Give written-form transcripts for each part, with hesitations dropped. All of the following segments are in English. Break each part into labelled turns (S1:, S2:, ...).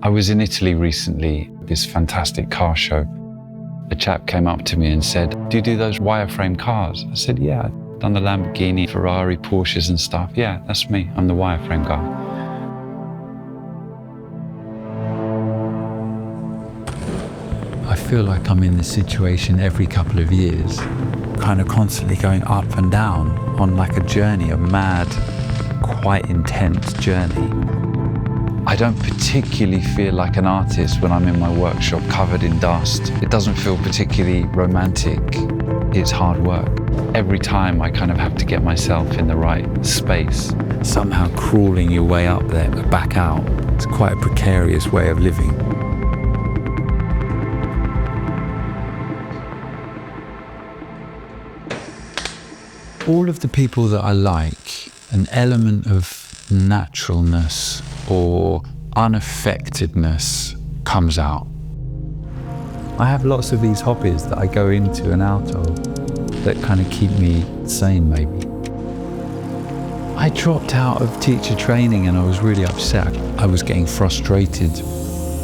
S1: I was in Italy recently, this fantastic car show. A chap came up to me and said, "Do you do those wireframe cars?" I said, "Yeah, I've done the Lamborghini, Ferrari, Porsches and stuff." "Yeah, that's me, I'm the wireframe guy." I feel like I'm in this situation every couple of years, kind of constantly going up and down on like a journey, a mad, quite intense journey. I don't particularly feel like an artist when I'm in my workshop covered in dust. It doesn't feel particularly romantic. It's hard work. Every time I kind of have to get myself in the right space. Somehow crawling your way up there but back out. It's quite a precarious way of living. All of the people that I like, an element of naturalness or unaffectedness comes out. I have lots of these hobbies that I go into and out of that kind of keep me sane, maybe. I dropped out of teacher training and I was really upset. I was getting frustrated.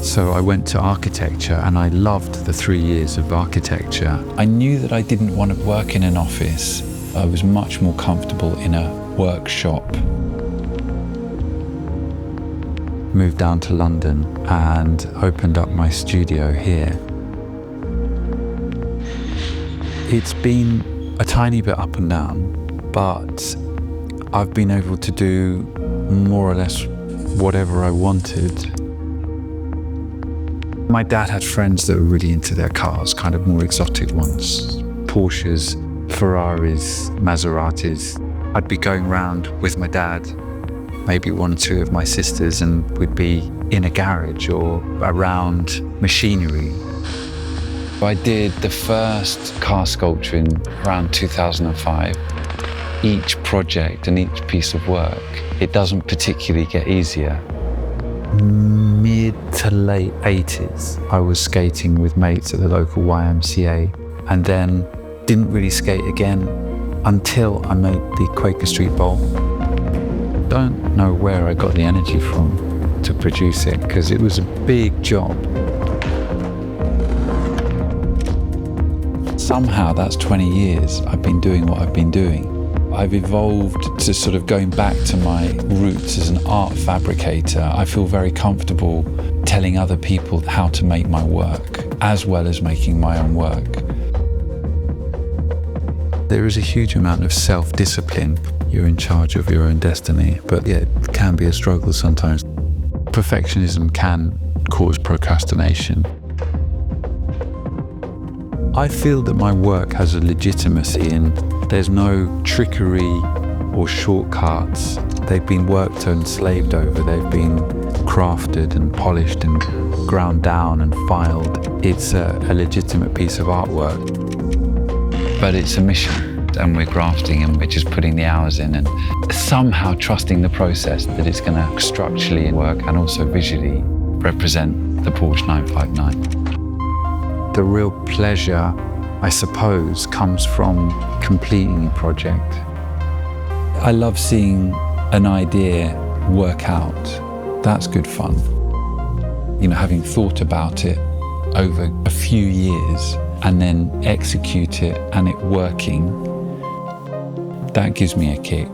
S1: So I went to architecture and I loved the 3 years of architecture. I knew that I didn't want to work in an office. I was much more comfortable in a workshop. Moved down to London and opened up my studio here. It's been a tiny bit up and down, but I've been able to do more or less whatever I wanted. My dad had friends that were really into their cars, kind of more exotic ones. Porsches, Ferraris, Maseratis. I'd be going round with my dad, maybe 1 or 2 of my sisters, and we'd be in a garage or around machinery. I did the first car sculpture in around 2005. Each project and each piece of work, it doesn't particularly get easier. Mid to late 80s, I was skating with mates at the local YMCA and then didn't really skate again until I made the Quaker Street Bowl. Don't know where I got the energy from to produce it because it was a big job. Somehow that's 20 years I've been doing what I've been doing. I've evolved to sort of going back to my roots as an art fabricator. I feel very comfortable telling other people how to make my work as well as making my own work. There is a huge amount of self-discipline. You're in charge of your own destiny, but yeah, it can be a struggle sometimes. Perfectionism can cause procrastination. I feel that my work has a legitimacy and there's no trickery or shortcuts. They've been worked and slaved over. They've been crafted and polished and ground down and filed. It's a legitimate piece of artwork. But it's a mission, and we're grafting and we're just putting the hours in and somehow trusting the process that it's going to structurally work and also visually represent the Porsche 959. The real pleasure, I suppose, comes from completing a project. I love seeing an idea work out. That's good fun. You know, having thought about it over a few years and then execute it and it working, that gives me a kick.